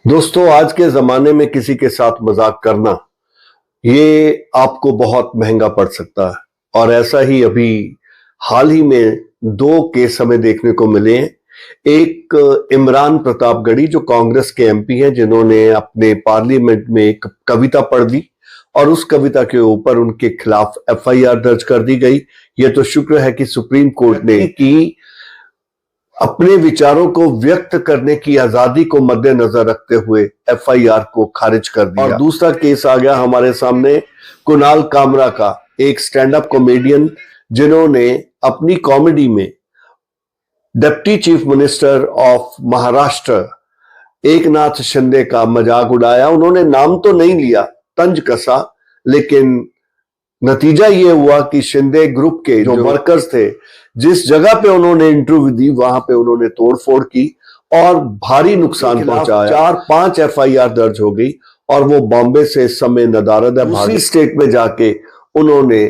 दोस्तों, आज के जमाने में किसी के साथ मजाक करना ये आपको बहुत महंगा पड़ सकता है। और ऐसा ही अभी हाल ही में दो केस हमें देखने को मिले हैं। एक इमरान प्रतापगढ़ी जो कांग्रेस के एमपी हैं, जिन्होंने अपने पार्लियामेंट में एक कविता पढ़ दी और उस कविता के ऊपर उनके खिलाफ एफआईआर दर्ज कर दी गई। यह तो शुक्र है कि सुप्रीम कोर्ट ने की अपने विचारों को व्यक्त करने की आजादी को मद्देनजर रखते हुए एफआईआर को खारिज कर दिया। और दूसरा केस आ गया हमारे सामने कुणाल कामरा का, एक स्टैंड अप कॉमेडियन जिन्होंने अपनी कॉमेडी में deputy chief minister of Maharashtra Eknath Shinde का मजाक उड़ाया। उन्होंने नाम तो नहीं लिया, तंज कसा, लेकिन नतीजा ये हुआ कि शिंदे ग्रुप के जो वर्कर्स थे, जिस जगह पे उन्होंने इंटरव्यू दी वहां पे उन्होंने तोड़फोड़ की और भारी नुकसान पहुंचाया। 4-5 एफआईआर दर्ज हो गई और वो बॉम्बे से इस समय नदारद है। दूसरी स्टेट में जाके उन्होंने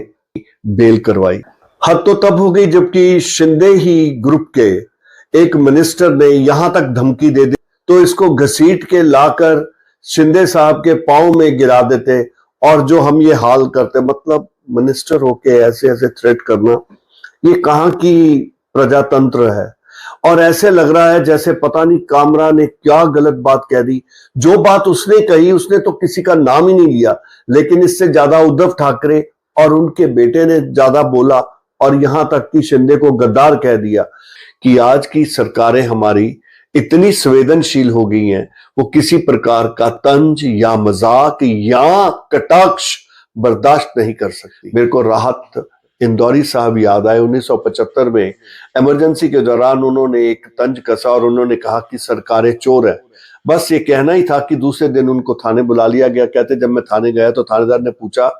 बेल करवाई। हद तो तब हो गई जबकि शिंदे ही ग्रुप के एक मिनिस्टर ने यहां तक धमकी दे दी तो इसको घसीट के लाकर शिंदे साहब के पांव में गिरा देते और जो हम ये हाल करते। मतलब मिनिस्टर होके ऐसे ऐसे थ्रेट करना, ये कहां की प्रजातंत्र है। और ऐसे लग रहा है जैसे पता नहीं कामरा ने क्या गलत बात कह दी। जो बात उसने कही, उसने तो किसी का नाम ही नहीं लिया, लेकिन इससे ज्यादा उद्धव ठाकरे और उनके बेटे ने ज्यादा बोला और यहां तक कि शिंदे को गद्दार कह दिया। कि आज की सरकारें हमारी इतनी संवेदनशील हो गई हैं, वो किसी प्रकार का तंज या मजाक या कटाक्ष बर्दाश्त नहीं कर सकती। मेरे को राहत इंदौरी साहब याद आए। 1975 में इमरजेंसी के दौरान उन्होंने एक तंज कसा और उन्होंने कहा कि सरकारें चोर है। बस ये कहना ही था कि दूसरे दिन उनको थाने बुला लिया गया। कहते जब मैं थाने गया तो थानेदार ने पूछा,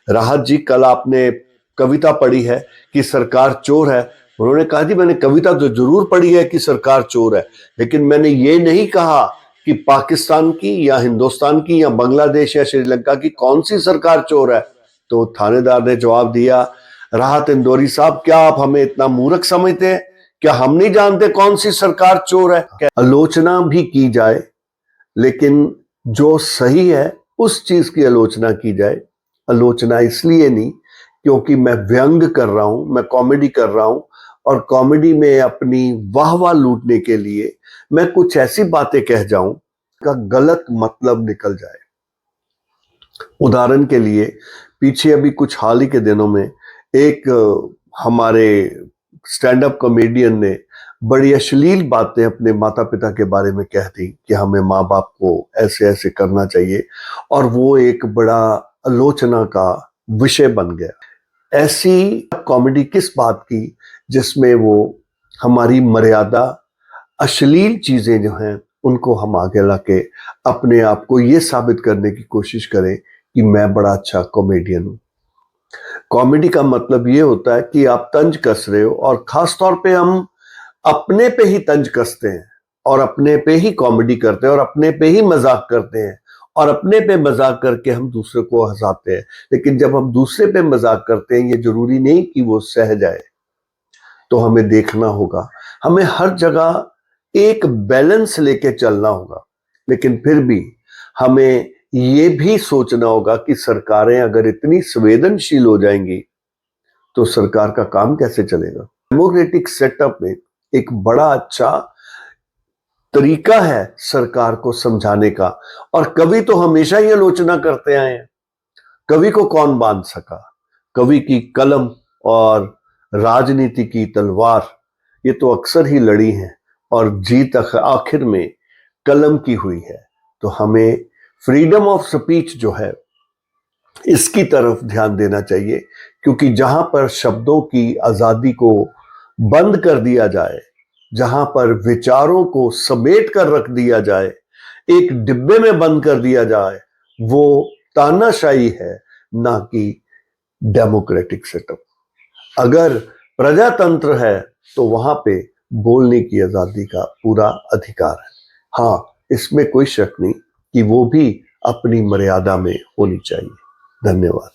राहत जी कल आपने कविता पढ़ी है कि सरकार चोर है। उन्होंने कहा जी मैंने कविता तो जरूर पढ़ी है कि सरकार चोर है, लेकिन मैंने ये नहीं कहा कि पाकिस्तान की या हिंदुस्तान की या बांग्लादेश या श्रीलंका की कौन सी सरकार चोर है। तो थानेदार ने जवाब दिया, राहत इंदौरी साहब क्या आप हमें इतना मूर्ख समझते हैं? क्या हम नहीं जानते कौन सी सरकार चोर है? आलोचना भी की जाए, लेकिन जो सही है उस चीज की आलोचना की जाए। आलोचना इसलिए नहीं क्योंकि मैं व्यंग कर रहा हूं, मैं कॉमेडी कर रहा हूं और कॉमेडी में अपनी वाहवाह लूटने के लिए मैं कुछ ऐसी बातें कह जाऊं का गलत मतलब निकल जाए। उदाहरण के लिए पीछे अभी कुछ हाल ही के दिनों में एक हमारे स्टैंड अप कॉमेडियन ने बड़ी अश्लील बातें अपने माता पिता के बारे में कह दी कि हमें माँ बाप को ऐसे ऐसे करना चाहिए, और वो एक बड़ा आलोचना का विषय बन गया। ऐसी कॉमेडी किस बात की जिसमें वो हमारी मर्यादा, अश्लील चीजें जो हैं उनको हम आगे लाके अपने आप को ये साबित करने की कोशिश करें कि मैं बड़ा अच्छा कॉमेडियन हूं। कॉमेडी का मतलब ये होता है कि आप तंज कस रहे हो, और खास तौर पे हम अपने पे ही तंज कसते हैं और अपने पे ही कॉमेडी करते हैं और अपने पे ही मजाक करते हैं और अपने पे मजाक करके हम दूसरे को हंसाते हैं। लेकिन जब हम दूसरे पे मजाक करते हैं, ये जरूरी नहीं कि वो सह जाए। तो हमें देखना होगा, हमें हर जगह एक बैलेंस लेके चलना होगा, लेकिन फिर भी हमें ये भी सोचना होगा कि सरकारें अगर इतनी संवेदनशील हो जाएंगी तो सरकार का काम कैसे चलेगा। डेमोक्रेटिक सेटअप में एक बड़ा अच्छा तरीका है सरकार को समझाने का, और कवि तो हमेशा ही आलोचना करते आए हैं। कवि को कौन बांध सका? कवि की कलम और राजनीति की तलवार ये तो अक्सर ही लड़ी हैं और जीत आखिर में कलम की हुई है। तो हमें फ्रीडम ऑफ स्पीच जो है इसकी तरफ ध्यान देना चाहिए, क्योंकि जहां पर शब्दों की आजादी को बंद कर दिया जाए, जहां पर विचारों को समेट कर रख दिया जाए, एक डिब्बे में बंद कर दिया जाए, वो तानाशाही है, ना कि डेमोक्रेटिक सेटअप। अगर प्रजातंत्र है तो वहां पे बोलने की आजादी का पूरा अधिकार है। हाँ, इसमें कोई शक नहीं कि वो भी अपनी मर्यादा में होनी चाहिए। धन्यवाद।